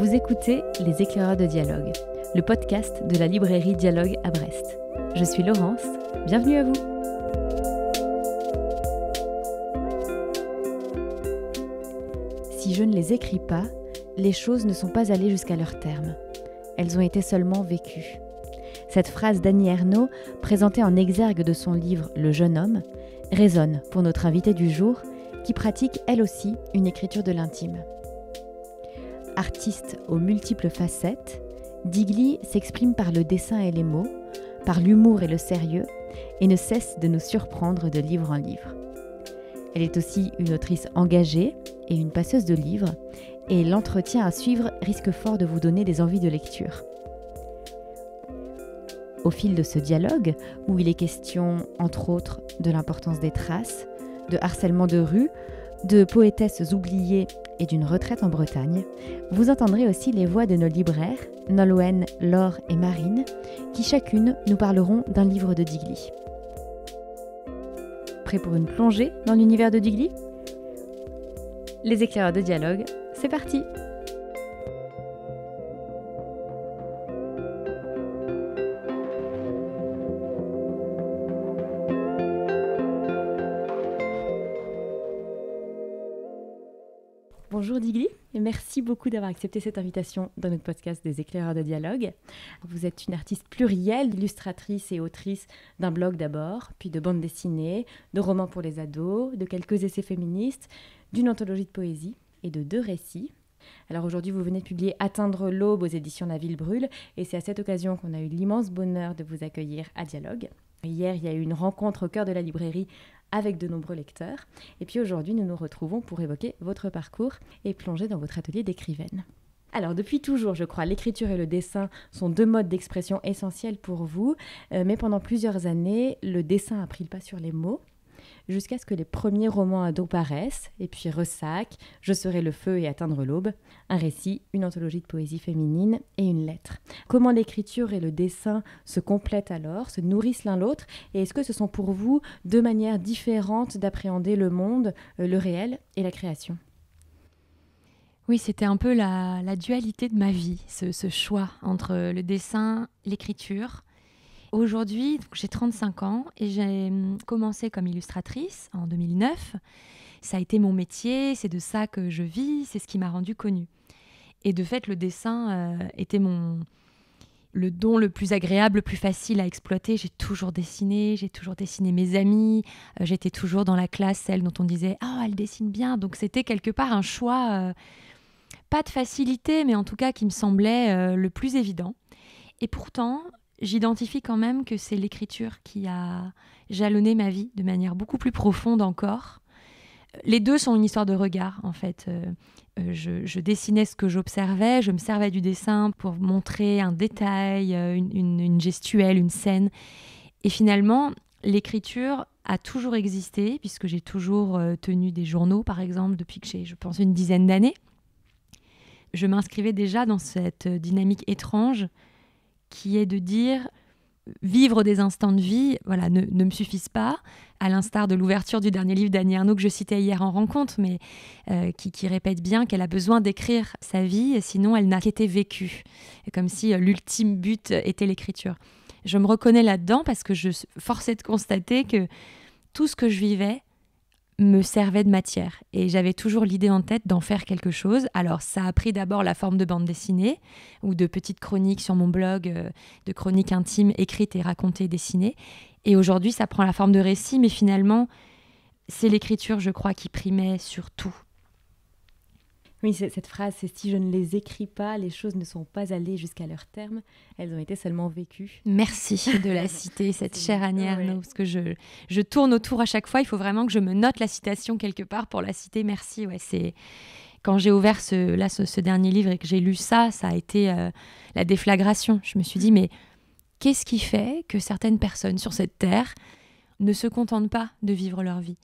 Vous écoutez Les Éclaireurs de Dialogue, le podcast de la librairie Dialogue à Brest. Je suis Laurence, bienvenue à vous. Si je ne les écris pas, les choses ne sont pas allées jusqu'à leur terme. Elles ont été seulement vécues. Cette phrase d'Annie Ernaux, présentée en exergue de son livre Le jeune homme, résonne pour notre invitée du jour, qui pratique elle aussi une écriture de l'intime. Artiste aux multiples facettes, Digli s'exprime par le dessin et les mots, par l'humour et le sérieux, et ne cesse de nous surprendre de livre en livre. Elle est aussi une autrice engagée et une passeuse de livres, et l'entretien à suivre risque fort de vous donner des envies de lecture. Au fil de ce dialogue, où il est question, entre autres, de l'importance des traces, de harcèlement de rue, de poétesses oubliées et d'une retraite en Bretagne, vous entendrez aussi les voix de nos libraires, Nolwenn, Laure et Marine, qui chacune nous parleront d'un livre de Digli. Prêt pour une plongée dans l'univers de Digli ? Les éclaireurs de dialogue, c'est parti ! Bonjour Digli, et merci beaucoup d'avoir accepté cette invitation dans notre podcast des éclaireurs de dialogue. Vous êtes une artiste plurielle, illustratrice et autrice d'un blog d'abord, puis de bandes dessinées, de romans pour les ados, de quelques essais féministes, d'une anthologie de poésie et de 2 récits. Alors aujourd'hui, vous venez de publier Atteindre l'aube aux éditions La Ville Brûle, et c'est à cette occasion qu'on a eu l'immense bonheur de vous accueillir à Dialogue. Hier, il y a eu une rencontre au cœur de la librairie avec de nombreux lecteurs. Et puis aujourd'hui, nous nous retrouvons pour évoquer votre parcours et plonger dans votre atelier d'écrivaine. Alors, depuis toujours, je crois, l'écriture et le dessin sont 2 modes d'expression essentiels pour vous. Mais pendant plusieurs années, le dessin a pris le pas sur les mots, jusqu'à ce que les premiers romans ados paraissent, et puis Ressac, Je serai le feu et Atteindre l'aube, un récit, une anthologie de poésie féminine et une lettre. Comment l'écriture et le dessin se complètent alors, se nourrissent l'un l'autre, et est-ce que ce sont pour vous 2 manières différentes d'appréhender le monde, le réel et la création ? Oui, c'était un peu la dualité de ma vie, ce choix entre le dessin, l'écriture. Aujourd'hui, j'ai 35 ans et j'ai commencé comme illustratrice en 2009. Ça a été mon métier, c'est de ça que je vis, c'est ce qui m'a rendue connue. Et de fait, le dessin était le don le plus agréable, le plus facile à exploiter. J'ai toujours dessiné mes amis. J'étais toujours dans la classe, celle dont on disait « Ah, elle dessine bien ». Donc c'était quelque part un choix, pas de facilité, mais en tout cas qui me semblait le plus évident. Et pourtant, j'identifie quand même que c'est l'écriture qui a jalonné ma vie de manière beaucoup plus profonde encore. Les 2 sont une histoire de regard, en fait. Je dessinais ce que j'observais, je me servais du dessin pour montrer un détail, une gestuelle, une scène. Et finalement, l'écriture a toujours existé, puisque j'ai toujours tenu des journaux, par exemple, depuis que j'ai, je pense, une dizaine d'années. Je m'inscrivais déjà dans cette dynamique étrange qui est de dire vivre des instants de vie ne me suffisent pas, à l'instar de l'ouverture du dernier livre d'Annie Ernaux que je citais hier en rencontre, mais qui répète bien qu'elle a besoin d'écrire sa vie, sinon elle n'a qu'été vécue, comme si l'ultime but était l'écriture. Je me reconnais là-dedans parce que je forçais de constater que tout ce que je vivais me servait de matière et j'avais toujours l'idée en tête d'en faire quelque chose. Alors ça a pris d'abord la forme de bande dessinée ou de petites chroniques sur mon blog, de chroniques intimes écrites et racontées, dessinées. Et aujourd'hui ça prend la forme de récits, mais finalement c'est l'écriture, je crois, qui primait sur tout. Oui, cette phrase, c'est « si je ne les écris pas, les choses ne sont pas allées jusqu'à leur terme, elles ont été seulement vécues ». Merci de la citer, cette chère Annie Ernaux, parce que je tourne autour à chaque fois, il faut vraiment que je me note la citation quelque part pour la citer. Merci, ouais, c'est... Quand j'ai ouvert ce dernier livre et que j'ai lu ça a été la déflagration. Je me suis dit, mais qu'est-ce qui fait que certaines personnes sur cette terre ne se contentent pas de vivre leur vie ?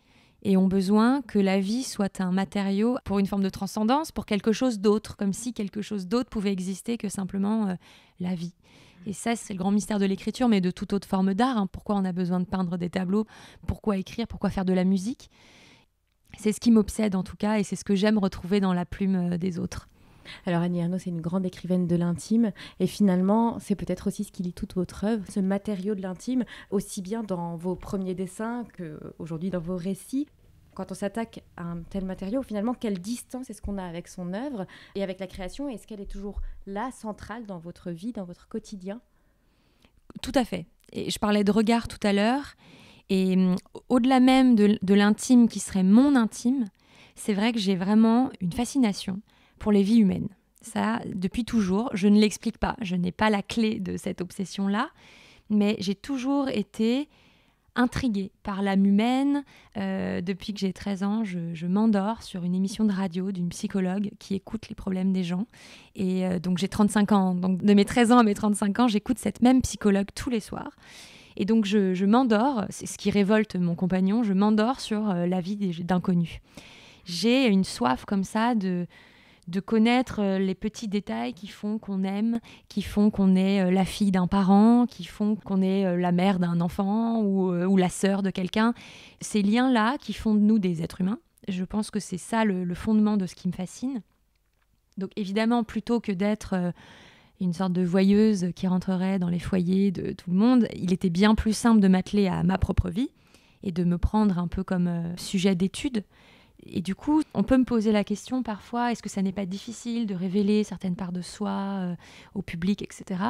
Et ont besoin que la vie soit un matériau pour une forme de transcendance, pour quelque chose d'autre, comme si quelque chose d'autre pouvait exister que simplement la vie. Et ça, c'est le grand mystère de l'écriture, mais de toute autre forme d'art. Pourquoi on a besoin de peindre des tableaux ? Pourquoi écrire ? Pourquoi faire de la musique ? C'est ce qui m'obsède en tout cas, et c'est ce que j'aime retrouver dans la plume des autres. Alors Annie Ernaux, c'est une grande écrivaine de l'intime et finalement, c'est peut-être aussi ce qui lie toute votre œuvre, ce matériau de l'intime, aussi bien dans vos premiers dessins qu'aujourd'hui dans vos récits. Quand on s'attaque à un tel matériau, finalement, quelle distance est-ce qu'on a avec son œuvre et avec la création? Est-ce qu'elle est toujours là, centrale dans votre vie, dans votre quotidien? Tout à fait. Et je parlais de regard tout à l'heure. Et au-delà même de l'intime qui serait mon intime, c'est vrai que j'ai vraiment une fascination pour les vies humaines. Ça, depuis toujours, je ne l'explique pas. Je n'ai pas la clé de cette obsession-là, mais j'ai toujours été intriguée par l'âme humaine. Depuis que j'ai 13 ans, je m'endors sur une émission de radio d'une psychologue qui écoute les problèmes des gens. Et donc j'ai 35 ans. Donc de mes 13 ans à mes 35 ans, j'écoute cette même psychologue tous les soirs. Et donc je m'endors, c'est ce qui révolte mon compagnon, je m'endors sur la vie d'inconnus. J'ai une soif comme ça de connaître les petits détails qui font qu'on aime, qui font qu'on est la fille d'un parent, qui font qu'on est la mère d'un enfant ou la sœur de quelqu'un. Ces liens-là qui font de nous des êtres humains, je pense que c'est ça le fondement de ce qui me fascine. Donc évidemment, plutôt que d'être une sorte de voyeuse qui rentrerait dans les foyers de tout le monde, il était bien plus simple de m'atteler à ma propre vie et de me prendre un peu comme sujet d'étude. Et du coup, on peut me poser la question parfois, est-ce que ça n'est pas difficile de révéler certaines parts de soi au public, etc.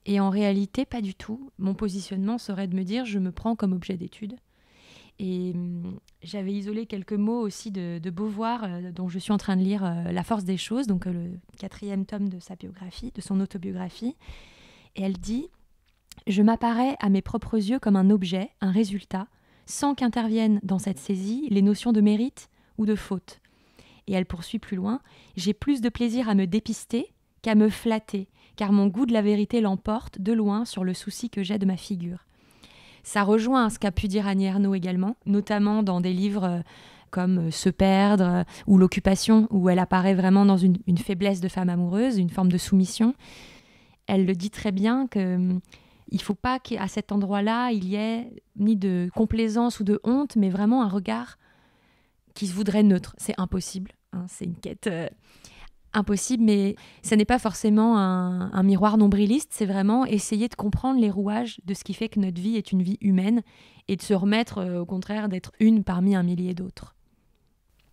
Et en réalité, pas du tout. Mon positionnement serait de me dire, je me prends comme objet d'étude. Et j'avais isolé quelques mots aussi de Beauvoir, dont je suis en train de lire La force des choses, donc le 4e tome de sa biographie, de son autobiographie. Et elle dit « Je m'apparais à mes propres yeux comme un objet, un résultat, sans qu'interviennent dans cette saisie les notions de mérite ou de faute. » Et elle poursuit plus loin « J'ai plus de plaisir à me dépister qu'à me flatter, car mon goût de la vérité l'emporte de loin sur le souci que j'ai de ma figure. » Ça rejoint ce qu'a pu dire Annie Ernaux également, notamment dans des livres comme Se perdre ou L'occupation, où elle apparaît vraiment dans une faiblesse de femme amoureuse, une forme de soumission. Elle le dit très bien qu'il ne faut pas qu'à cet endroit-là, il y ait ni de complaisance ou de honte, mais vraiment un regard qui se voudrait neutre. C'est impossible, hein, c'est une quête impossible, mais ce n'est pas forcément un miroir nombriliste, c'est vraiment essayer de comprendre les rouages de ce qui fait que notre vie est une vie humaine et de se remettre au contraire d'être une parmi un millier d'autres.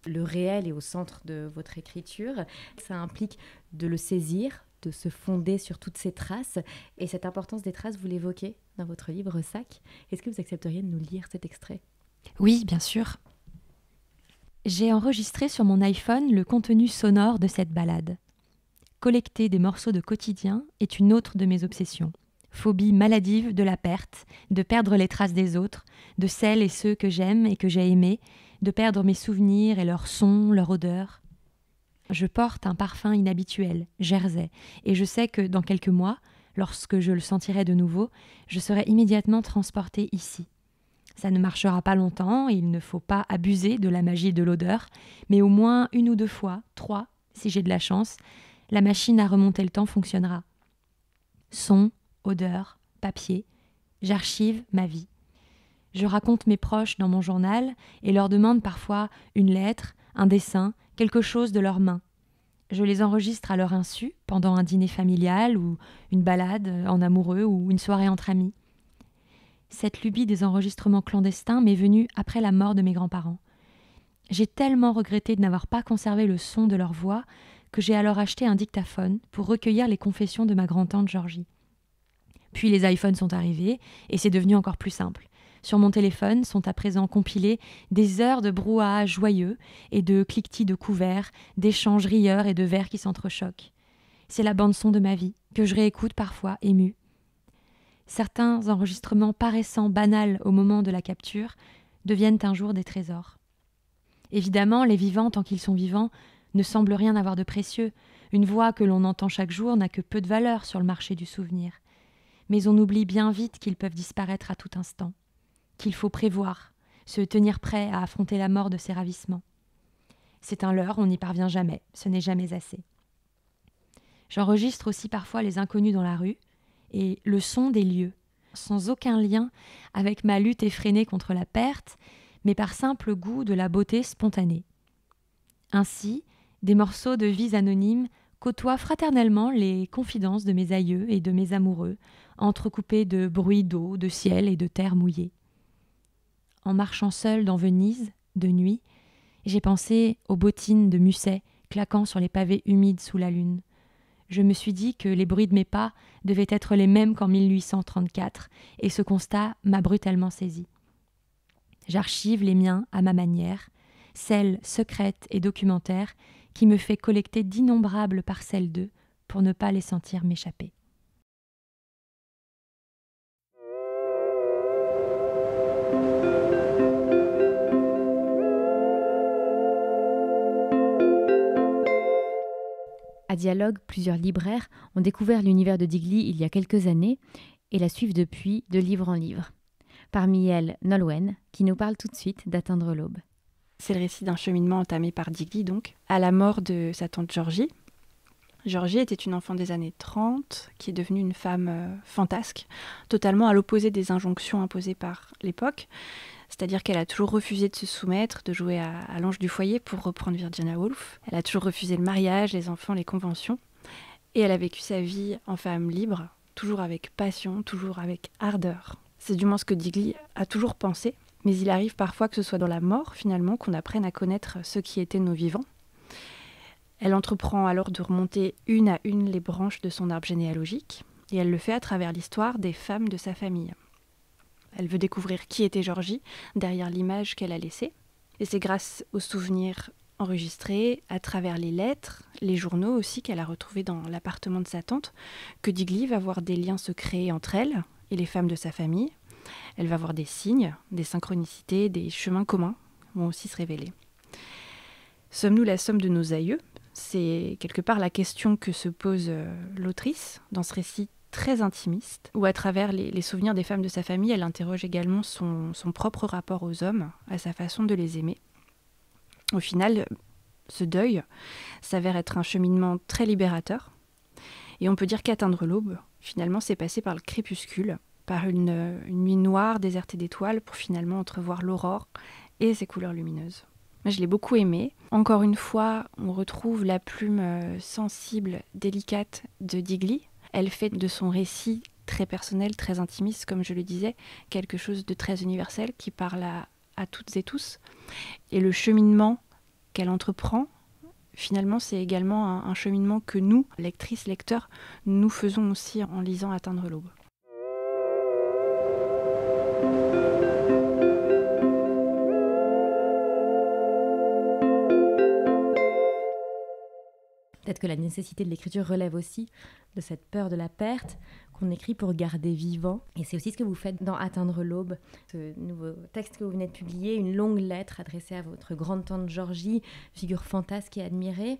Le réel est au centre de votre écriture, ça implique de le saisir, de se fonder sur toutes ces traces, et cette importance des traces, vous l'évoquez dans votre livre Sac. Est-ce que vous accepteriez de nous lire cet extrait ? Oui, bien sûr. J'ai enregistré sur mon iPhone le contenu sonore de cette balade. Collecter des morceaux de quotidien est une autre de mes obsessions. Phobie maladive de la perte, de perdre les traces des autres, de celles et ceux que j'aime et que j'ai aimés, de perdre mes souvenirs et leurs sons, leur odeur. Je porte un parfum inhabituel, jersey, et je sais que dans quelques mois, lorsque je le sentirai de nouveau, je serai immédiatement transportée ici. Ça ne marchera pas longtemps, il ne faut pas abuser de la magie de l'odeur, mais au moins 1 ou 2 fois, 3, si j'ai de la chance, la machine à remonter le temps fonctionnera. Son, odeur, papier, j'archive ma vie. Je raconte mes proches dans mon journal et leur demande parfois une lettre, un dessin, quelque chose de leurs mains. Je les enregistre à leur insu pendant un dîner familial ou une balade en amoureux ou une soirée entre amis. Cette lubie des enregistrements clandestins m'est venue après la mort de mes grands-parents. J'ai tellement regretté de n'avoir pas conservé le son de leur voix que j'ai alors acheté un dictaphone pour recueillir les confessions de ma grand-tante Georgie. Puis les iPhones sont arrivés et c'est devenu encore plus simple. Sur mon téléphone sont à présent compilées des heures de brouhaha joyeux et de cliquetis de couverts, d'échanges rieurs et de vers qui s'entrechoquent. C'est la bande-son de ma vie, que je réécoute parfois émue. Certains enregistrements paraissant banals au moment de la capture deviennent un jour des trésors. Évidemment, les vivants, tant qu'ils sont vivants, ne semblent rien avoir de précieux. Une voix que l'on entend chaque jour n'a que peu de valeur sur le marché du souvenir. Mais on oublie bien vite qu'ils peuvent disparaître à tout instant, qu'il faut prévoir, se tenir prêt à affronter la mort de ses ravissements. C'est un leurre, on n'y parvient jamais, ce n'est jamais assez. J'enregistre aussi parfois les inconnus dans la rue et le son des lieux, sans aucun lien avec ma lutte effrénée contre la perte, mais par simple goût de la beauté spontanée. Ainsi, Des morceaux de vies anonymes côtoient fraternellement les confidences de mes aïeux et de mes amoureux, entrecoupés de bruits d'eau, de ciel et de terre mouillée. En marchant seule dans Venise, de nuit, j'ai pensé aux bottines de Musset claquant sur les pavés humides sous la lune. Je me suis dit que les bruits de mes pas devaient être les mêmes qu'en 1834, et ce constat m'a brutalement saisie. J'archive les miens à ma manière, celle secrète et documentaire qui me fait collecter d'innombrables parcelles d'eux pour ne pas les sentir m'échapper. À Dialogue, plusieurs libraires ont découvert l'univers de Digli il y a quelques années et la suivent depuis de livre en livre. Parmi elles, Nolwenn, qui nous parle tout de suite d'Atteindre l'aube. C'est le récit d'un cheminement entamé par Digli, donc, à la mort de sa tante Georgie. Georgie était une enfant des années 30, qui est devenue une femme fantasque, totalement à l'opposé des injonctions imposées par l'époque. C'est-à-dire qu'elle a toujours refusé de se soumettre, de jouer à l'ange du foyer, pour reprendre Virginia Woolf. Elle a toujours refusé le mariage, les enfants, les conventions. Et elle a vécu sa vie en femme libre, toujours avec passion, toujours avec ardeur. C'est du moins ce que Digli a toujours pensé. Mais il arrive parfois que ce soit dans la mort, finalement, qu'on apprenne à connaître ceux qui étaient nos vivants. Elle entreprend alors de remonter une à une les branches de son arbre généalogique, et elle le fait à travers l'histoire des femmes de sa famille. Elle veut découvrir qui était Georgie derrière l'image qu'elle a laissée. Et c'est grâce aux souvenirs enregistrés, à travers les lettres, les journaux aussi qu'elle a retrouvés dans l'appartement de sa tante, que Digli va voir des liens se créer entre elle et les femmes de sa famille. Elle va voir des signes, des synchronicités, des chemins communs vont aussi se révéler. Sommes-nous la somme de nos aïeux ? C'est quelque part la question que se pose l'autrice dans ce récit très intimiste, où à travers les souvenirs des femmes de sa famille, elle interroge également son propre rapport aux hommes, à sa façon de les aimer. Au final, ce deuil s'avère être un cheminement très libérateur, et on peut dire qu'Atteindre l'aube, finalement, c'est passer par le crépuscule, par une nuit noire désertée d'étoiles, pour finalement entrevoir l'aurore et ses couleurs lumineuses. Moi, je l'ai beaucoup aimé. Encore une fois, on retrouve la plume sensible, délicate de Digli. Elle fait de son récit très personnel, très intimiste, comme je le disais, quelque chose de très universel qui parle à toutes et tous. Et le cheminement qu'elle entreprend, finalement, c'est également un cheminement que nous, lectrices, lecteurs, nous faisons aussi en lisant Atteindre l'aube. Peut-être que la nécessité de l'écriture relève aussi de cette peur de la perte qu'on écrit pour garder vivant. Et c'est aussi ce que vous faites dans Atteindre l'aube, ce nouveau texte que vous venez de publier, une longue lettre adressée à votre grande-tante Georgie, figure fantasque et admirée.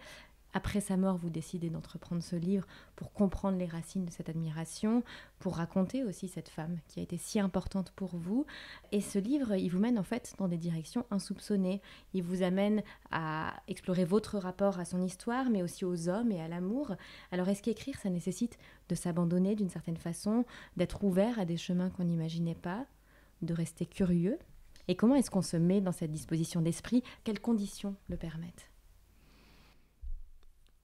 Après sa mort, vous décidez d'entreprendre ce livre pour comprendre les racines de cette admiration, pour raconter aussi cette femme qui a été si importante pour vous. Et ce livre, il vous mène en fait dans des directions insoupçonnées. Il vous amène à explorer votre rapport à son histoire, mais aussi aux hommes et à l'amour. Alors est-ce qu'écrire, ça nécessite de s'abandonner d'une certaine façon, d'être ouvert à des chemins qu'on n'imaginait pas, de rester curieux ? Et comment est-ce qu'on se met dans cette disposition d'esprit ? Quelles conditions le permettent ?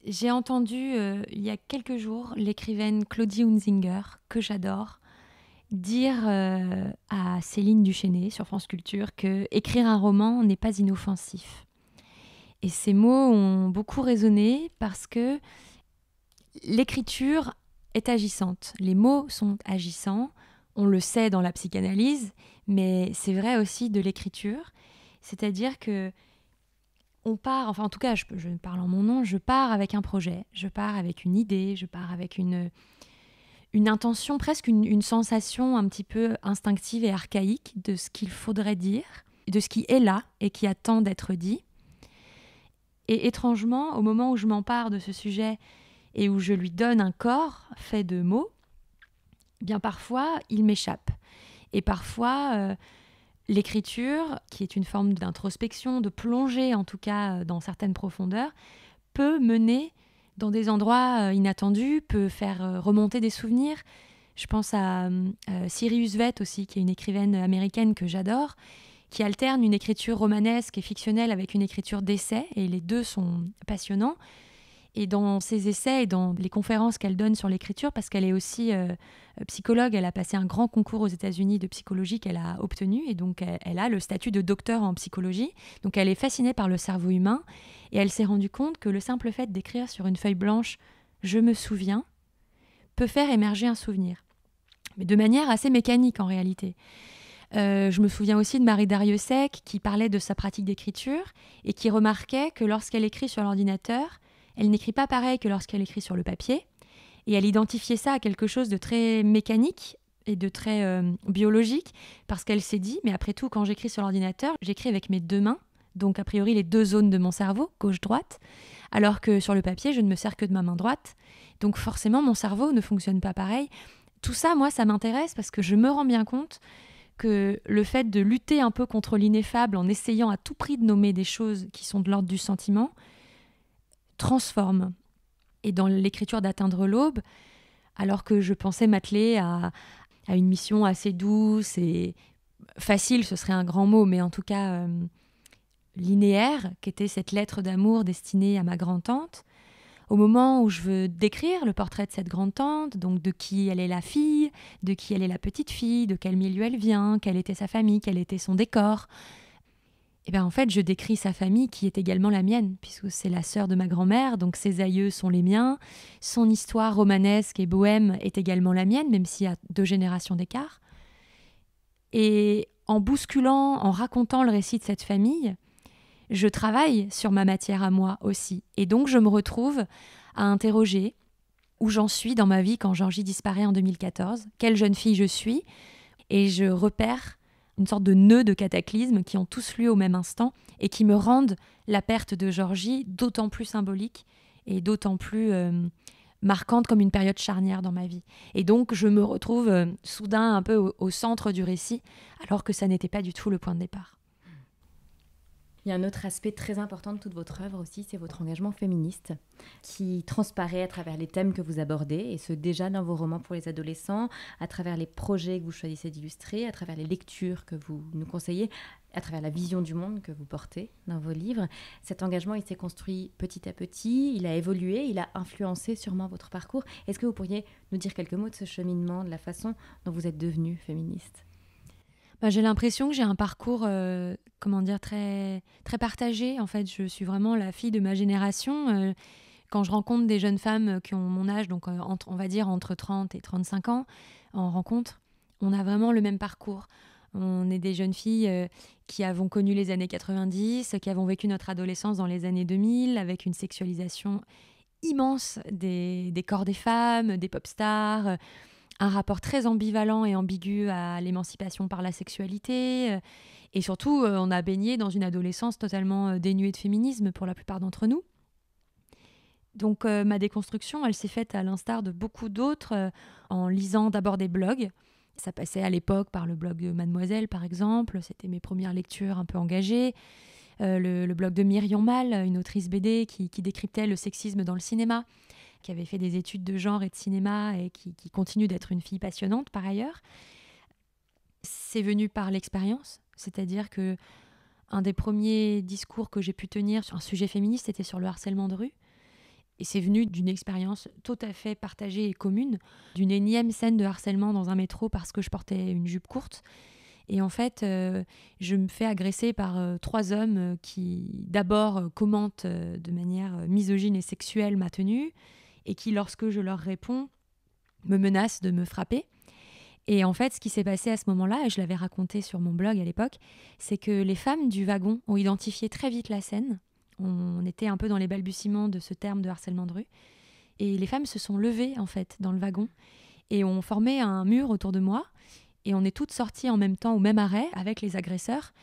J'ai entendu il y a quelques jours l'écrivaine Claudie Hunzinger, que j'adore, dire à Céline Duchesnay sur France Culture que écrire un roman n'est pas inoffensif. Et ces mots ont beaucoup résonné parce que l'écriture est agissante. Les mots sont agissants, on le sait dans la psychanalyse, mais c'est vrai aussi de l'écriture. C'est-à-dire que on part, enfin en tout cas, je parle en mon nom, je pars avec un projet, je pars avec une idée, je pars avec une intention, presque une sensation un petit peu instinctive et archaïque de ce qu'il faudrait dire, de ce qui est là et qui attend d'être dit. Et étrangement, au moment où je m'empare de ce sujet et où je lui donne un corps fait de mots, eh bien parfois, il m'échappe. Et parfois, l'écriture, qui est une forme d'introspection, de plongée en tout cas dans certaines profondeurs, peut mener dans des endroits inattendus, peut faire remonter des souvenirs. Je pense à Siri Husvet aussi, qui est une écrivaine américaine que j'adore, qui alterne une écriture romanesque et fictionnelle avec une écriture d'essai, et les deux sont passionnants. Et dans ses essais et dans les conférences qu'elle donne sur l'écriture, parce qu'elle est aussi psychologue, elle a passé un grand concours aux États-Unis de psychologie qu'elle a obtenu, et donc elle a le statut de docteur en psychologie. Donc elle est fascinée par le cerveau humain, et elle s'est rendue compte que le simple fait d'écrire sur une feuille blanche « je me souviens » peut faire émerger un souvenir, mais de manière assez mécanique en réalité. Je me souviens aussi de Marie Dariussec qui parlait de sa pratique d'écriture et qui remarquait que lorsqu'elle écrit sur l'ordinateur, elle n'écrit pas pareil que lorsqu'elle écrit sur le papier, et elle identifiait ça à quelque chose de très mécanique et de très biologique, parce qu'elle s'est dit, mais après tout, quand j'écris sur l'ordinateur, j'écris avec mes deux mains, donc a priori les deux zones de mon cerveau, gauche-droite, alors que sur le papier, je ne me sers que de ma main droite, donc forcément mon cerveau ne fonctionne pas pareil. Tout ça, moi, ça m'intéresse parce que je me rends bien compte que le fait de lutter un peu contre l'ineffable en essayant à tout prix de nommer des choses qui sont de l'ordre du sentiment, transforme. Et dans l'écriture d'Atteindre l'aube, alors que je pensais m'atteler à une mission assez douce et facile, ce serait un grand mot, mais en tout cas linéaire, qu'était cette lettre d'amour destinée à ma grand-tante, au moment où je veux décrire le portrait de cette grande-tante, donc de qui elle est la fille, de qui elle est la petite-fille, de quel milieu elle vient, quelle était sa famille, quel était son décor, et bien en fait, je décris sa famille qui est également la mienne, puisque c'est la sœur de ma grand-mère, donc ses aïeux sont les miens. Son histoire romanesque et bohème est également la mienne, même s'il y a 2 générations d'écart. Et en bousculant, en racontant le récit de cette famille, je travaille sur ma matière à moi aussi. Et donc je me retrouve à interroger où j'en suis dans ma vie quand Georgie disparaît en 2014, quelle jeune fille je suis, et je repère une sorte de nœud de cataclysmes qui ont tous lieu au même instant et qui me rendent la perte de Georgie d'autant plus symbolique et d'autant plus marquante comme une période charnière dans ma vie. Et donc, je me retrouve soudain un peu au centre du récit, alors que ça n'était pas du tout le point de départ. Il y a un autre aspect très important de toute votre œuvre aussi, c'est votre engagement féministe qui transparaît à travers les thèmes que vous abordez, et ce déjà dans vos romans pour les adolescents, à travers les projets que vous choisissez d'illustrer, à travers les lectures que vous nous conseillez, à travers la vision du monde que vous portez dans vos livres. Cet engagement, il s'est construit petit à petit, il a évolué, il a influencé sûrement votre parcours. Est-ce que vous pourriez nous dire quelques mots de ce cheminement, de la façon dont vous êtes devenue féministe ? J'ai l'impression que j'ai un parcours très, très partagé. En fait, je suis vraiment la fille de ma génération. Quand je rencontre des jeunes femmes qui ont mon âge, donc on va dire entre 30 et 35 ans, en rencontre, on a vraiment le même parcours. On est des jeunes filles qui avons connu les années 90, qui avons vécu notre adolescence dans les années 2000, avec une sexualisation immense des corps des femmes, des pop stars, un rapport très ambivalent et ambigu à l'émancipation par la sexualité. Et surtout, on a baigné dans une adolescence totalement dénuée de féminisme pour la plupart d'entre nous. Donc ma déconstruction, elle s'est faite à l'instar de beaucoup d'autres, en lisant d'abord des blogs. Ça passait à l'époque par le blog de Mademoiselle, par exemple. C'était mes premières lectures un peu engagées. Le blog de Myriam Mal, une autrice BD qui décryptait le sexisme dans le cinéma, qui avait fait des études de genre et de cinéma et qui continue d'être une fille passionnante par ailleurs. C'est venu par l'expérience, c'est-à-dire que un des premiers discours que j'ai pu tenir sur un sujet féministe, c'était sur le harcèlement de rue. Et c'est venu d'une expérience tout à fait partagée et commune, d'une énième scène de harcèlement dans un métro parce que je portais une jupe courte. Et en fait, je me fais agresser par 3 hommes qui, d'abord, commentent de manière misogyne et sexuelle ma tenue, et qui, lorsque je leur réponds, me menacent de me frapper. Et en fait, ce qui s'est passé à ce moment-là, et je l'avais raconté sur mon blog à l'époque, c'est que les femmes du wagon ont identifié très vite la scène. On était un peu dans les balbutiements de ce terme de harcèlement de rue. Et les femmes se sont levées, en fait, dans le wagon et ont formé un mur autour de moi. Et on est toutes sorties en même temps au même arrêt avec les agresseurs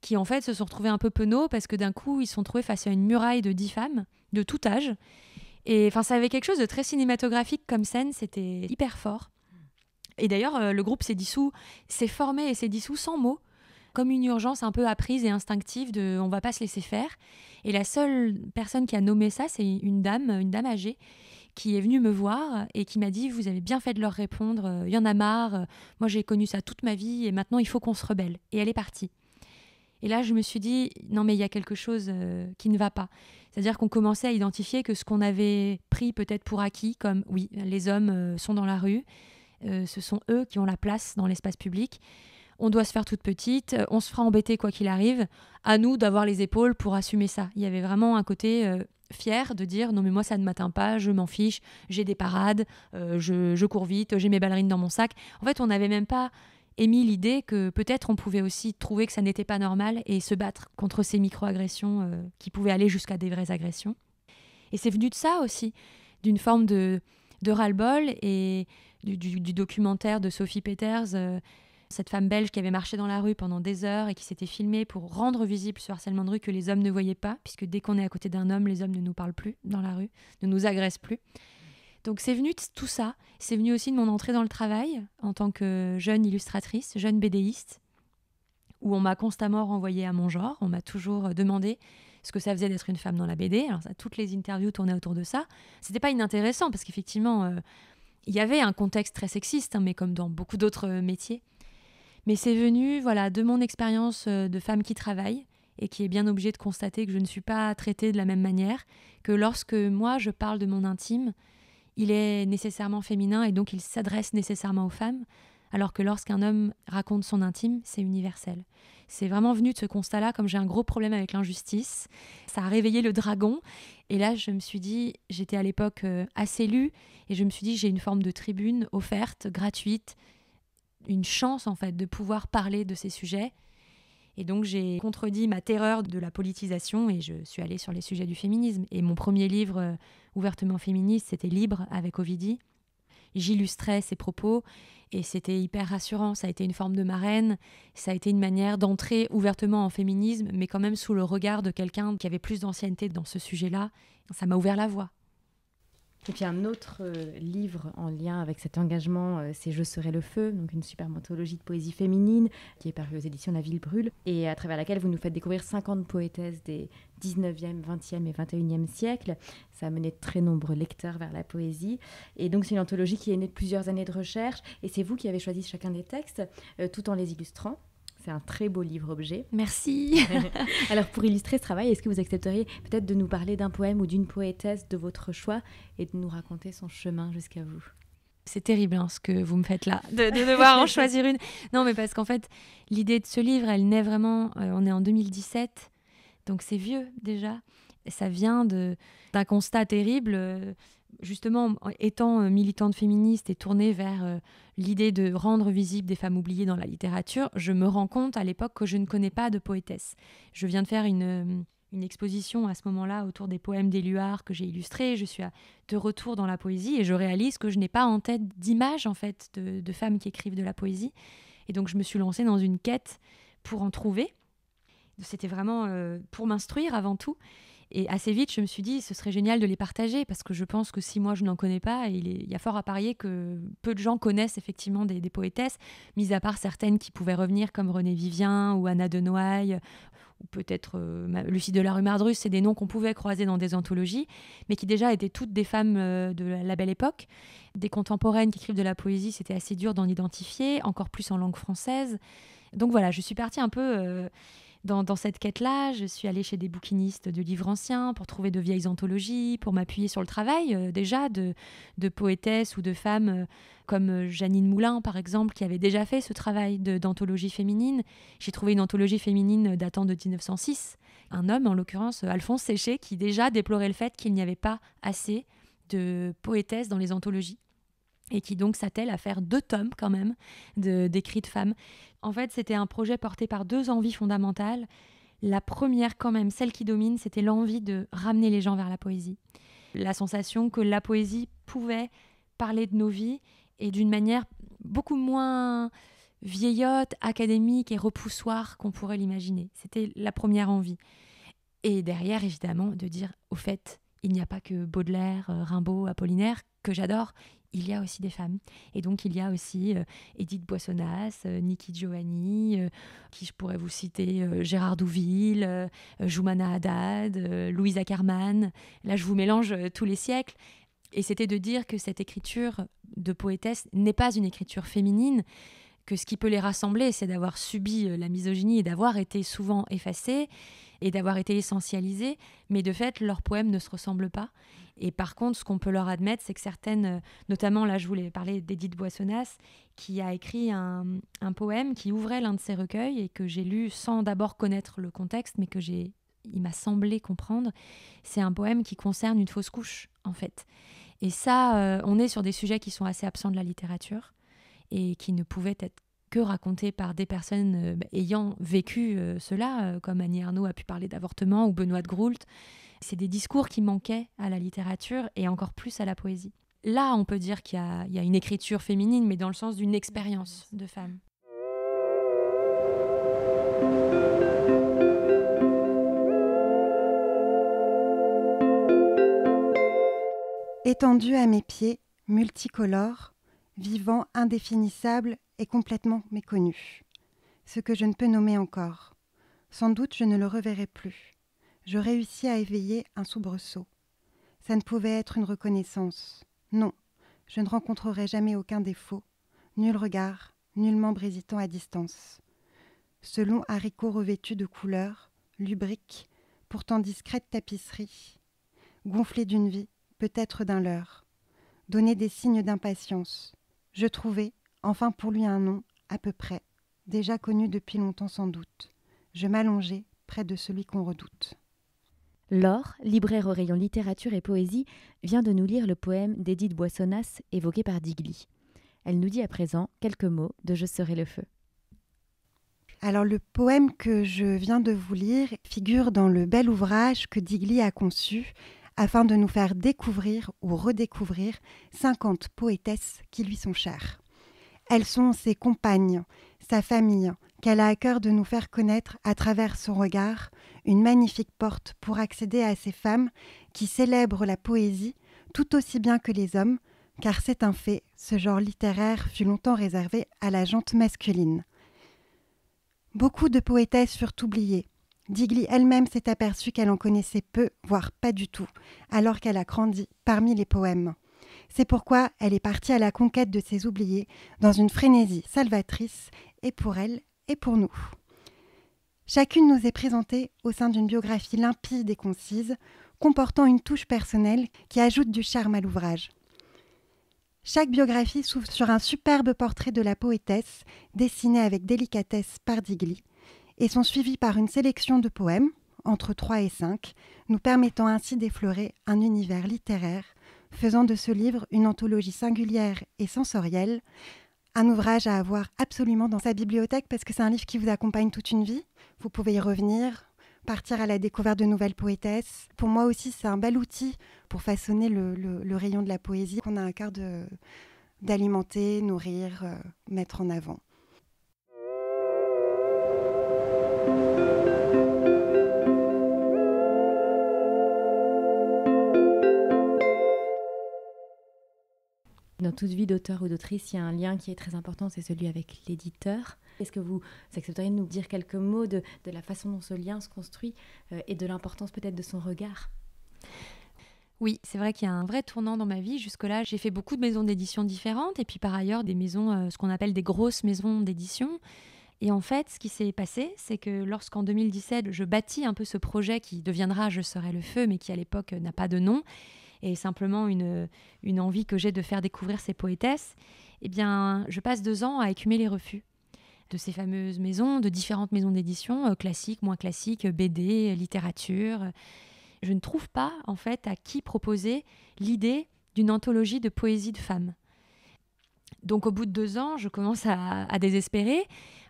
qui, en fait, se sont retrouvés un peu penauds parce que d'un coup, ils se sont trouvés face à une muraille de 10 femmes de tout âge. Et enfin, ça avait quelque chose de très cinématographique comme scène. C'était hyper fort. Et d'ailleurs, le groupe s'est dissous, s'est formé et s'est dissous sans mots, comme une urgence un peu apprise et instinctive de « on va pas se laisser faire ». Et la seule personne qui a nommé ça, c'est une dame âgée, qui est venue me voir et qui m'a dit « vous avez bien fait de leur répondre, il y en a marre, moi j'ai connu ça toute ma vie et maintenant il faut qu'on se rebelle ». Et elle est partie. Et là, je me suis dit, non, mais il y a quelque chose qui ne va pas. C'est-à-dire qu'on commençait à identifier que ce qu'on avait pris peut-être pour acquis, comme, oui, les hommes sont dans la rue, ce sont eux qui ont la place dans l'espace public, on doit se faire toute petite, on se fera embêter quoi qu'il arrive, à nous d'avoir les épaules pour assumer ça. Il y avait vraiment un côté fier de dire, non mais moi ça ne m'atteint pas, je m'en fiche, j'ai des parades, je cours vite, j'ai mes ballerines dans mon sac. En fait, on n'avait même pas émis l'idée que peut-être on pouvait aussi trouver que ça n'était pas normal et se battre contre ces micro-agressions qui pouvaient aller jusqu'à des vraies agressions. Et c'est venu de ça aussi, d'une forme de ras-le-bol et du documentaire de Sophie Peters, cette femme belge qui avait marché dans la rue pendant des heures et qui s'était filmée pour rendre visible ce harcèlement de rue que les hommes ne voyaient pas, puisque dès qu'on est à côté d'un homme, les hommes ne nous parlent plus dans la rue, ne nous agressent plus. Donc c'est venu de tout ça. C'est venu aussi de mon entrée dans le travail en tant que jeune illustratrice, jeune BDiste, où on m'a constamment renvoyée à mon genre. On m'a toujours demandé ce que ça faisait d'être une femme dans la BD. Alors ça, toutes les interviews tournaient autour de ça. C'était pas inintéressant parce qu'effectivement, il y avait un contexte très sexiste, mais comme dans beaucoup d'autres métiers. Mais c'est venu de mon expérience de femme qui travaille et qui est bien obligée de constater que je ne suis pas traitée de la même manière, que lorsque moi je parle de mon intime, il est nécessairement féminin et donc il s'adresse nécessairement aux femmes, alors que lorsqu'un homme raconte son intime, c'est universel. C'est vraiment venu de ce constat-là, comme j'ai un gros problème avec l'injustice, ça a réveillé le dragon. Et là, je me suis dit, j'étais à l'époque assez lue, et je me suis dit, j'ai une forme de tribune offerte, gratuite, une chance en fait de pouvoir parler de ces sujets. Et donc j'ai contredit ma terreur de la politisation et je suis allée sur les sujets du féminisme. Et mon premier livre ouvertement féministe, c'était Libre avec Ovidie. J'illustrais ses propos et c'était hyper rassurant. Ça a été une forme de marraine, ça a été une manière d'entrer ouvertement en féminisme, mais quand même sous le regard de quelqu'un qui avait plus d'ancienneté dans ce sujet-là. Ça m'a ouvert la voie. Et puis un autre livre en lien avec cet engagement, c'est Je serai le feu, donc une superbe anthologie de poésie féminine qui est parue aux éditions La Ville brûle et à travers laquelle vous nous faites découvrir 50 poétesses des 19e, 20e et 21e siècles. Ça a mené de très nombreux lecteurs vers la poésie. Et donc c'est une anthologie qui est née de plusieurs années de recherche et c'est vous qui avez choisi chacun des textes tout en les illustrant. C'est un très beau livre-objet. Merci. Alors, pour illustrer ce travail, est-ce que vous accepteriez peut-être de nous parler d'un poème ou d'une poétesse de votre choix et de nous raconter son chemin jusqu'à vous ? C'est terrible ce que vous me faites là, de devoir en choisir une. Non, mais parce qu'en fait, l'idée de ce livre, elle naît vraiment... on est en 2017, donc c'est vieux déjà. Et ça vient d'un constat terrible... Justement, étant militante féministe et tournée vers l'idée de rendre visible des femmes oubliées dans la littérature, je me rends compte à l'époque que je ne connais pas de poétesse. Je viens de faire une exposition à ce moment-là autour des poèmes d'Éluard que j'ai illustrés. Je suis de retour dans la poésie et je réalise que je n'ai pas en tête d'image en fait, de femmes qui écrivent de la poésie. Et donc, je me suis lancée dans une quête pour en trouver. C'était vraiment pour m'instruire avant tout. Et assez vite, je me suis dit, ce serait génial de les partager parce que je pense que si moi, je n'en connais pas, il y a fort à parier que peu de gens connaissent effectivement des poétesses, mis à part certaines qui pouvaient revenir comme Renée Vivien ou Anna de Noailles ou peut-être Lucie de la rue Mardrus. C'est des noms qu'on pouvait croiser dans des anthologies, mais qui déjà étaient toutes des femmes de la belle époque. Des contemporaines qui écrivent de la poésie, c'était assez dur d'en identifier, encore plus en langue française. Donc voilà, je suis partie un peu... Dans cette quête-là, je suis allée chez des bouquinistes de livres anciens pour trouver de vieilles anthologies, pour m'appuyer sur le travail déjà de poétesses ou de femmes comme Jeannine Moulin, par exemple, qui avait déjà fait ce travail d'anthologie féminine. J'ai trouvé une anthologie féminine datant de 1906. Un homme, en l'occurrence Alphonse Séché, qui déjà déplorait le fait qu'il n'y avait pas assez de poétesses dans les anthologies. Et qui donc s'attelle à faire 2 tomes quand même d'écrits de femmes. En fait, c'était un projet porté par 2 envies fondamentales. La première quand même, celle qui domine, c'était l'envie de ramener les gens vers la poésie. La sensation que la poésie pouvait parler de nos vies et d'une manière beaucoup moins vieillotte, académique et repoussoire qu'on pourrait l'imaginer. C'était la première envie. Et derrière, évidemment, de dire, au fait, il n'y a pas que Baudelaire, Rimbaud, Apollinaire, que j'adore, il y a aussi des femmes. Et donc, il y a aussi Édith Boissonnas, Niki Giovanni, qui je pourrais vous citer, Gérard Douville, Joumana Haddad, Louise Ackermann. Là, je vous mélange tous les siècles. Et c'était de dire que cette écriture de poétesse n'est pas une écriture féminine, que ce qui peut les rassembler, c'est d'avoir subi la misogynie et d'avoir été souvent effacés et d'avoir été essentialisés, mais de fait, leurs poèmes ne se ressemblent pas. Et par contre, ce qu'on peut leur admettre, c'est que certaines, notamment là, je voulais parler d'Édith Boissonnas, qui a écrit un poème qui ouvrait l'un de ses recueils et que j'ai lu sans d'abord connaître le contexte, mais il m'a semblé comprendre. C'est un poème qui concerne une fausse couche, en fait. Et ça, on est sur des sujets qui sont assez absents de la littérature et qui ne pouvaient être que racontés par des personnes ayant vécu cela, comme Annie Ernaux a pu parler d'avortement ou Benoît de Groult. C'est des discours qui manquaient à la littérature et encore plus à la poésie. Là, on peut dire qu'il y a une écriture féminine, mais dans le sens d'une expérience de femme. Étendu à mes pieds, multicolore, vivant, indéfinissable et complètement méconnu. Ce que je ne peux nommer encore. Sans doute je ne le reverrai plus. Je réussis à éveiller un soubresaut. Ça ne pouvait être une reconnaissance. Non, je ne rencontrerai jamais aucun défaut. Nul regard, nul membre hésitant à distance. Ce long haricot revêtu de couleurs, lubrique, pourtant discrète tapisserie, gonflé d'une vie, peut-être d'un leurre, donner des signes d'impatience. Je trouvai, enfin pour lui un nom, à peu près, déjà connu depuis longtemps sans doute. Je m'allongeai près de celui qu'on redoute. Laure, libraire au rayon littérature et poésie, vient de nous lire le poème d'Édith Boissonnas évoqué par Digli. Elle nous dit à présent quelques mots de Je serai le feu. Alors le poème que je viens de vous lire figure dans le bel ouvrage que Digli a conçu afin de nous faire découvrir ou redécouvrir 50 poétesses qui lui sont chères. Elles sont ses compagnes, sa famille, qu'elle a à cœur de nous faire connaître à travers son regard, une magnifique porte pour accéder à ces femmes qui célèbrent la poésie tout aussi bien que les hommes, car c'est un fait, ce genre littéraire fut longtemps réservé à la gente masculine. Beaucoup de poétesses furent oubliées. Digli elle-même s'est aperçue qu'elle en connaissait peu, voire pas du tout, alors qu'elle a grandi parmi les poèmes. C'est pourquoi elle est partie à la conquête de ces oubliés dans une frénésie salvatrice, et pour elle et pour nous. Chacune nous est présentée au sein d'une biographie limpide et concise, comportant une touche personnelle qui ajoute du charme à l'ouvrage. Chaque biographie s'ouvre sur un superbe portrait de la poétesse, dessiné avec délicatesse par Digli, et sont suivis par une sélection de poèmes, entre 3 et 5, nous permettant ainsi d'effleurer un univers littéraire, faisant de ce livre une anthologie singulière et sensorielle, un ouvrage à avoir absolument dans sa bibliothèque parce que c'est un livre qui vous accompagne toute une vie. Vous pouvez y revenir, partir à la découverte de nouvelles poétesses. Pour moi aussi, c'est un bel outil pour façonner le rayon de la poésie qu'on a à cœur d'alimenter, nourrir, mettre en avant. Dans toute vie d'auteur ou d'autrice, il y a un lien qui est très important, c'est celui avec l'éditeur. Est-ce que vous accepteriez de nous dire quelques mots de la façon dont ce lien se construit et de l'importance peut-être de son regard ? Oui, c'est vrai qu'il y a un vrai tournant dans ma vie. Jusque-là, j'ai fait beaucoup de maisons d'édition différentes et puis par ailleurs des maisons, ce qu'on appelle des grosses maisons d'édition. Et en fait, ce qui s'est passé, c'est que lorsqu'en 2017, je bâtis un peu ce projet qui deviendra Je serai le feu, mais qui à l'époque n'a pas de nom, et simplement une envie que j'ai de faire découvrir ces poétesses, eh bien, je passe 2 ans à écumer les refus de ces fameuses maisons, de différentes maisons d'édition, classiques, moins classiques, BD, littérature. Je ne trouve pas, en fait, à qui proposer l'idée d'une anthologie de poésie de femmes. Donc au bout de 2 ans, je commence à désespérer.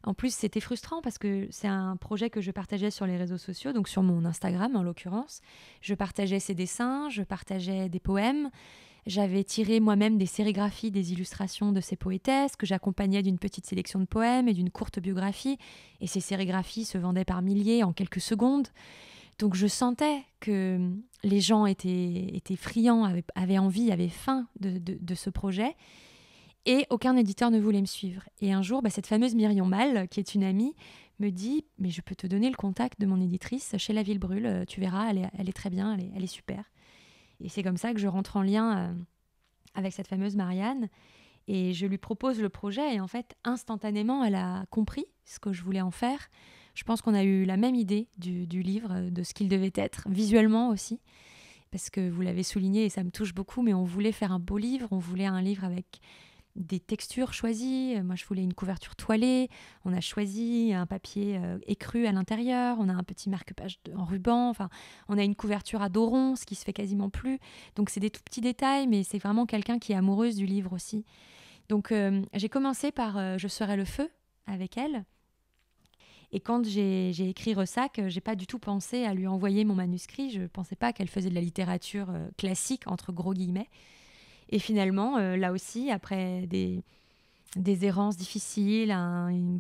En plus, c'était frustrant parce que c'est un projet que je partageais sur les réseaux sociaux, donc sur mon Instagram en l'occurrence. Je partageais ses dessins, je partageais des poèmes. J'avais tiré moi-même des sérigraphies, des illustrations de ces poétesses que j'accompagnais d'une petite sélection de poèmes et d'une courte biographie. Et ces sérigraphies se vendaient par milliers en quelques secondes. Donc je sentais que les gens étaient friands, avaient envie, avaient faim de ce projet. Et aucun éditeur ne voulait me suivre. Et un jour, cette fameuse Myrion Mal, qui est une amie, me dit « Mais je peux te donner le contact de mon éditrice chez La Ville Brûle, tu verras, elle est très bien, elle est super. » Et c'est comme ça que je rentre en lien avec cette fameuse Marianne. Et je lui propose le projet et en fait, instantanément, elle a compris ce que je voulais en faire. Je pense qu'on a eu la même idée du livre, de ce qu'il devait être, visuellement aussi, parce que vous l'avez souligné et ça me touche beaucoup, mais on voulait faire un beau livre, on voulait un livre avec des textures choisies. Moi, je voulais une couverture toilée. On a choisi un papier écru à l'intérieur. On a un petit marque-page en ruban. Enfin, on a une couverture à dos rond, ce qui se fait quasiment plus. Donc, c'est des tout petits détails, mais c'est vraiment quelqu'un qui est amoureuse du livre aussi. Donc, j'ai commencé par Je serai le feu avec elle. Et quand j'ai écrit Ressac, j'ai pas du tout pensé à lui envoyer mon manuscrit. Je pensais pas qu'elle faisait de la littérature classique, entre gros guillemets. Et finalement, là aussi, après des errances difficiles,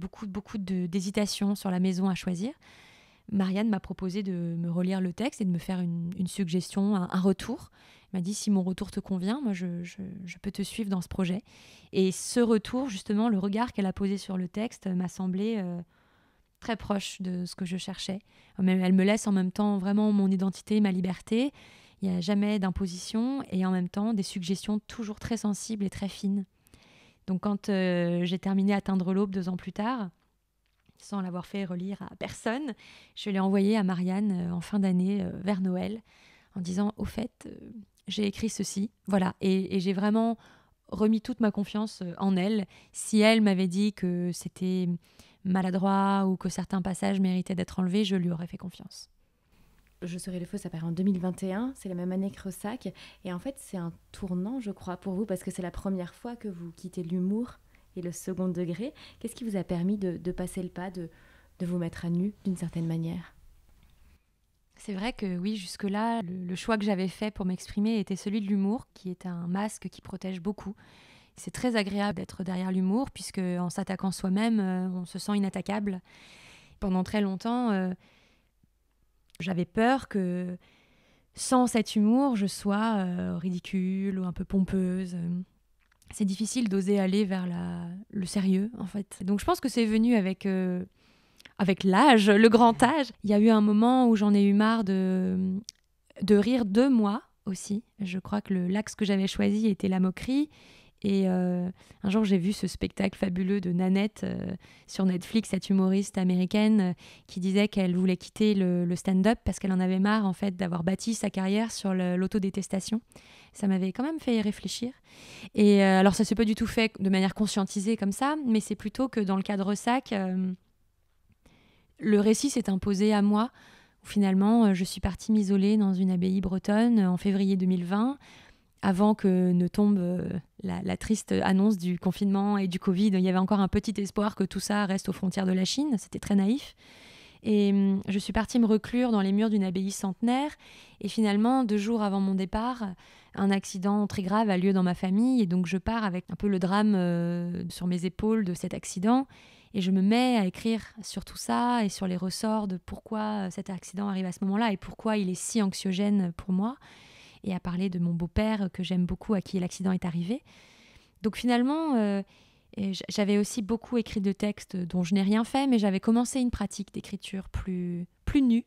beaucoup d'hésitations sur la maison à choisir, Marianne m'a proposé de me relire le texte et de me faire une suggestion, un retour. Elle m'a dit, si mon retour te convient, moi, je peux te suivre dans ce projet. Et ce retour, justement, le regard qu'elle a posé sur le texte m'a semblé très proche de ce que je cherchais. Elle me laisse en même temps vraiment mon identité, ma liberté. Il n'y a jamais d'imposition et en même temps des suggestions toujours très sensibles et très fines. Donc quand j'ai terminé Atteindre l'aube 2 ans plus tard, sans l'avoir fait relire à personne, je l'ai envoyé à Marianne en fin d'année vers Noël en disant « Au fait, j'ai écrit ceci. » Voilà. Et j'ai vraiment remis toute ma confiance en elle. Si elle m'avait dit que c'était maladroit ou que certains passages méritaient d'être enlevés, je lui aurais fait confiance. Je serai le feu, ça paraît en 2021, c'est la même année que Ressac. Et en fait, c'est un tournant, je crois, pour vous, parce que c'est la première fois que vous quittez l'humour et le second degré. Qu'est-ce qui vous a permis de passer le pas, de vous mettre à nu, d'une certaine manière ? C'est vrai que oui, jusque-là, le choix que j'avais fait pour m'exprimer était celui de l'humour, qui est un masque qui protège beaucoup. C'est très agréable d'être derrière l'humour, puisque en s'attaquant soi-même, on se sent inattaquable. Pendant très longtemps, j'avais peur que sans cet humour, je sois ridicule ou un peu pompeuse. C'est difficile d'oser aller vers le sérieux, en fait. Donc je pense que c'est venu avec l'âge, le grand âge. Il y a eu un moment où j'en ai eu marre de rire de moi aussi. Je crois que l'axe que j'avais choisi était la moquerie. Et un jour, j'ai vu ce spectacle fabuleux de Nanette sur Netflix, cette humoriste américaine qui disait qu'elle voulait quitter le stand-up parce qu'elle en avait marre en fait d'avoir bâti sa carrière sur l'autodétestation. Ça m'avait quand même fait réfléchir. Et alors, ça s'est pas du tout fait de manière conscientisée comme ça, mais c'est plutôt que dans le cadre Ressac, le récit s'est imposé à moi. Où finalement, je suis partie m'isoler dans une abbaye bretonne en février 2020. Avant que ne tombe la triste annonce du confinement et du Covid, il y avait encore un petit espoir que tout ça reste aux frontières de la Chine. C'était très naïf. Et je suis partie me reclure dans les murs d'une abbaye centenaire. Et finalement, 2 jours avant mon départ, un accident très grave a lieu dans ma famille. Et donc, je pars avec un peu le drame sur mes épaules de cet accident. Et je me mets à écrire sur tout ça et sur les ressorts de pourquoi cet accident arrive à ce moment-là et pourquoi il est si anxiogène pour moi. Et à parler de mon beau-père que j'aime beaucoup, à qui l'accident est arrivé. Donc finalement, j'avais aussi beaucoup écrit de textes dont je n'ai rien fait, mais j'avais commencé une pratique d'écriture plus nue,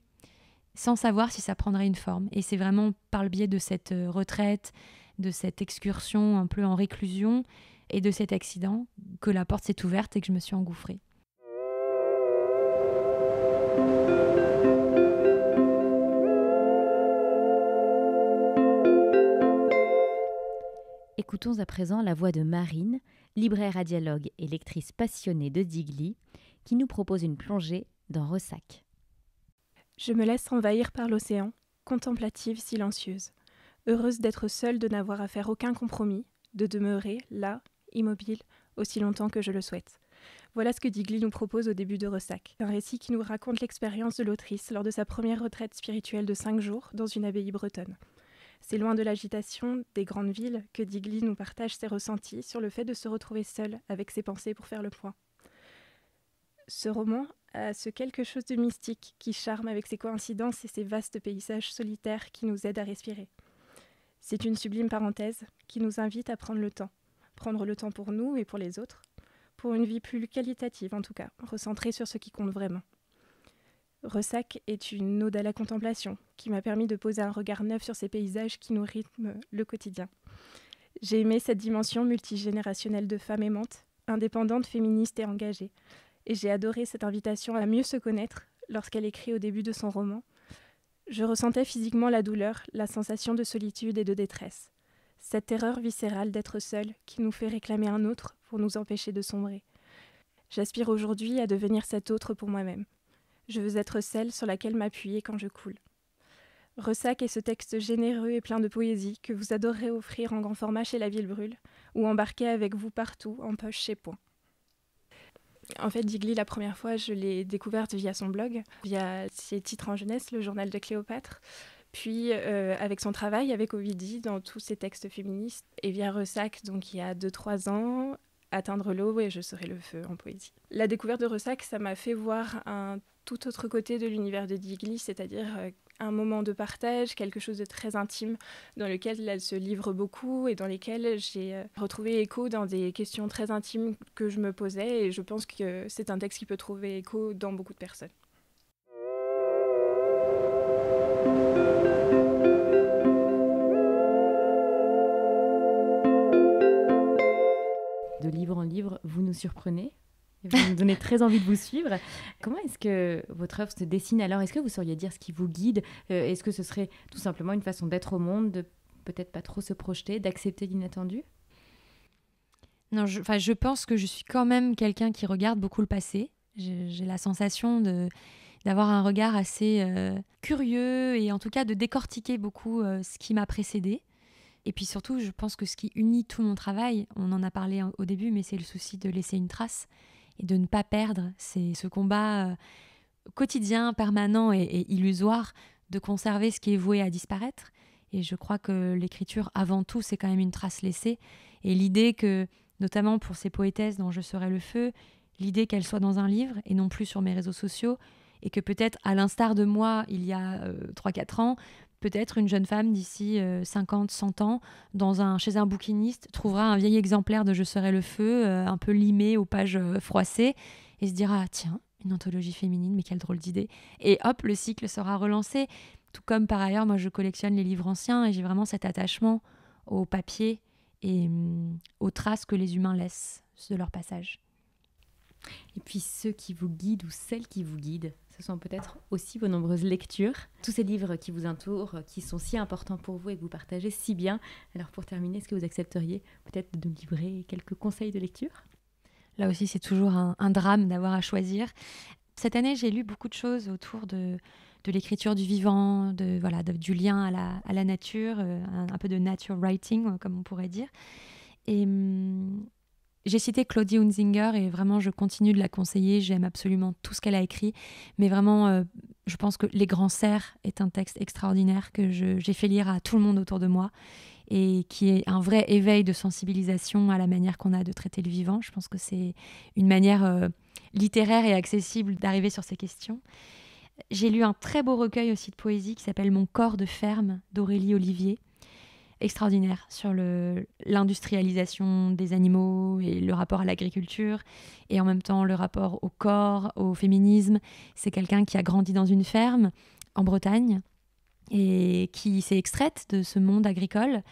sans savoir si ça prendrait une forme. Et c'est vraiment par le biais de cette retraite, de cette excursion un peu en réclusion et de cet accident que la porte s'est ouverte et que je me suis engouffrée. Écoutons à présent la voix de Marine, libraire à dialogue et lectrice passionnée de Digli, qui nous propose une plongée dans Ressac. Je me laisse envahir par l'océan, contemplative, silencieuse, heureuse d'être seule, de n'avoir à faire aucun compromis, de demeurer, là, immobile, aussi longtemps que je le souhaite. Voilà ce que Digli nous propose au début de Ressac, un récit qui nous raconte l'expérience de l'autrice lors de sa première retraite spirituelle de 5 jours dans une abbaye bretonne. C'est loin de l'agitation des grandes villes que Digli nous partage ses ressentis sur le fait de se retrouver seule avec ses pensées pour faire le point. Ce roman a ce quelque chose de mystique qui charme avec ses coïncidences et ses vastes paysages solitaires qui nous aident à respirer. C'est une sublime parenthèse qui nous invite à prendre le temps pour nous et pour les autres, pour une vie plus qualitative en tout cas, recentrée sur ce qui compte vraiment. Ressac est une ode à la contemplation qui m'a permis de poser un regard neuf sur ces paysages qui nous rythment le quotidien. J'ai aimé cette dimension multigénérationnelle de femme aimante, indépendante, féministe et engagée. Et j'ai adoré cette invitation à mieux se connaître lorsqu'elle écrit au début de son roman. Je ressentais physiquement la douleur, la sensation de solitude et de détresse. Cette terreur viscérale d'être seule qui nous fait réclamer un autre pour nous empêcher de sombrer. J'aspire aujourd'hui à devenir cet autre pour moi-même. Je veux être celle sur laquelle m'appuyer quand je coule. Ressac est ce texte généreux et plein de poésie que vous adorerez offrir en grand format chez La Ville Brûle ou embarquer avec vous partout en poche chez Point. En fait, Digli, la première fois, je l'ai découverte via son blog, via ses titres en jeunesse, le journal de Cléopâtre, puis avec son travail avec Ovidie dans tous ses textes féministes, et via Ressac, donc il y a 2-3 ans, Atteindre l'eau et Je serai le feu en poésie. La découverte de Ressac, ça m'a fait voir un tout autre côté de l'univers de Digli, c'est-à-dire un moment de partage, quelque chose de très intime dans lequel elle se livre beaucoup et dans lesquels j'ai retrouvé écho dans des questions très intimes que je me posais, et je pense que c'est un texte qui peut trouver écho dans beaucoup de personnes. De livre en livre, vous nous surprenez. Vous nous donnez très envie de vous suivre. Comment est-ce que votre œuvre se dessine alors ? Est-ce que vous sauriez dire ce qui vous guide ? Est-ce que ce serait tout simplement une façon d'être au monde, de peut-être pas trop se projeter, d'accepter l'inattendu ? Non, je pense que je suis quand même quelqu'un qui regarde beaucoup le passé. J'ai la sensation d'avoir un regard assez curieux et en tout cas de décortiquer beaucoup ce qui m'a précédé. Et puis surtout, je pense que ce qui unit tout mon travail, on en a parlé au début, mais c'est le souci de laisser une trace et de ne pas perdre. C'est ce combat quotidien, permanent et illusoire de conserver ce qui est voué à disparaître. Et je crois que l'écriture, avant tout, c'est quand même une trace laissée. Et l'idée que, notamment pour ces poétesses dont Je serai le feu, l'idée qu'elles soient dans un livre et non plus sur mes réseaux sociaux, et que peut-être, à l'instar de moi, il y a 3-4 ans, peut-être une jeune femme d'ici 50, 100 ans, chez un bouquiniste, trouvera un vieil exemplaire de Je serai le feu, un peu limé aux pages froissées, et se dira « Tiens, une anthologie féminine, mais quelle drôle d'idée !» Et hop, le cycle sera relancé. Tout comme par ailleurs, moi je collectionne les livres anciens et j'ai vraiment cet attachement au papier et aux traces que les humains laissent de leur passage. Et puis ceux qui vous guident ou celles qui vous guident, ce sont peut-être aussi vos nombreuses lectures, tous ces livres qui vous entourent, qui sont si importants pour vous et que vous partagez si bien. Alors pour terminer, est-ce que vous accepteriez peut-être de nous livrer quelques conseils de lecture ? Là aussi, c'est toujours un drame d'avoir à choisir. Cette année, j'ai lu beaucoup de choses autour de l'écriture du vivant, du lien à la nature, un peu de nature writing, comme on pourrait dire. Et j'ai cité Claudie Hunzinger et vraiment je continue de la conseiller, j'aime absolument tout ce qu'elle a écrit, mais vraiment je pense que Les Grands Cerfs est un texte extraordinaire que j'ai fait lire à tout le monde autour de moi et qui est un vrai éveil de sensibilisation à la manière qu'on a de traiter le vivant. Je pense que c'est une manière littéraire et accessible d'arriver sur ces questions. J'ai lu un très beau recueil aussi de poésie qui s'appelle Mon corps de ferme d'Aurélie Olivier, extraordinaire sur l'industrialisation des animaux et le rapport à l'agriculture et en même temps le rapport au corps, au féminisme. C'est quelqu'un qui a grandi dans une ferme en Bretagne et qui s'est extraite de ce monde agricole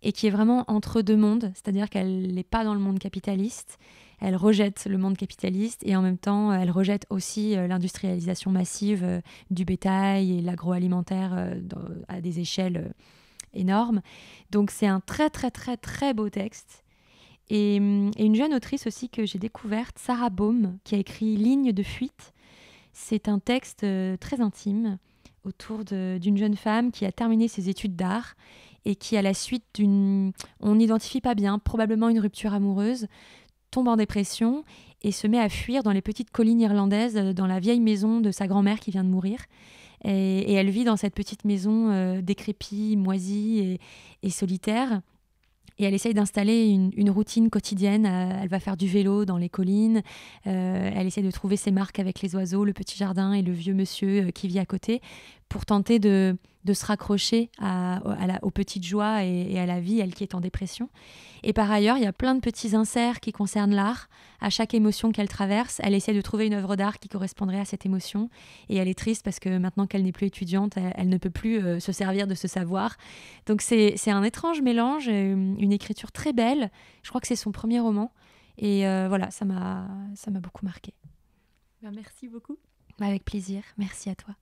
et qui est vraiment entre deux mondes, c'est-à-dire qu'elle n'est pas dans le monde capitaliste, elle rejette le monde capitaliste et en même temps elle rejette aussi l'industrialisation massive du bétail et l'agroalimentaire à des échelles énorme. Donc c'est un très très très très beau texte. Et une jeune autrice aussi que j'ai découverte, Sarah Baum, qui a écrit Lignes de fuite. C'est un texte très intime autour d'une jeune femme qui a terminé ses études d'art et qui, à la suite on n'identifie pas bien, probablement une rupture amoureuse, tombe en dépression et se met à fuir dans les petites collines irlandaises, dans la vieille maison de sa grand-mère qui vient de mourir. Et elle vit dans cette petite maison décrépite, moisie et solitaire. Et elle essaye d'installer une routine quotidienne. Elle va faire du vélo dans les collines. Elle essaie de trouver ses marques avec les oiseaux, le petit jardin et le vieux monsieur qui vit à côté. pour tenter de se raccrocher aux petites joies et à la vie, elle qui est en dépression. Et par ailleurs, il y a plein de petits inserts qui concernent l'art. À chaque émotion qu'elle traverse, elle essaie de trouver une œuvre d'art qui correspondrait à cette émotion. Et elle est triste parce que maintenant qu'elle n'est plus étudiante, elle ne peut plus se servir de ce savoir. Donc c'est un étrange mélange, une écriture très belle. Je crois que c'est son premier roman. Et voilà, ça m'a beaucoup marqué. Merci beaucoup. Avec plaisir, merci à toi.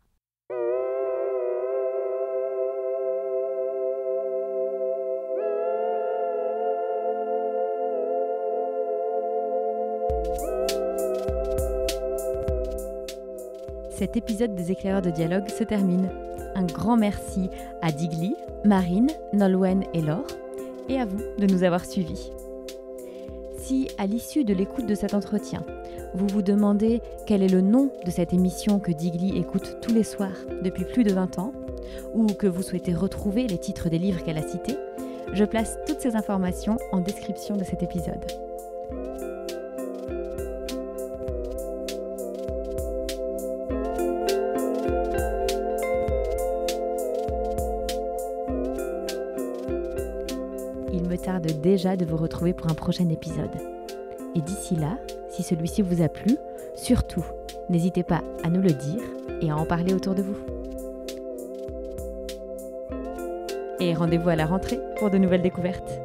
Cet épisode des éclaireurs de dialogue se termine. Un grand merci à Digli, Marine, Nolwenn et Laure, et à vous de nous avoir suivis. Si, à l'issue de l'écoute de cet entretien, vous vous demandez quel est le nom de cette émission que Digli écoute tous les soirs depuis plus de 20 ans, ou que vous souhaitez retrouver les titres des livres qu'elle a cités, je place toutes ces informations en description de cet épisode. Il me tarde déjà de vous retrouver pour un prochain épisode. Et d'ici là, si celui-ci vous a plu, surtout, n'hésitez pas à nous le dire et à en parler autour de vous. Et rendez-vous à la rentrée pour de nouvelles découvertes.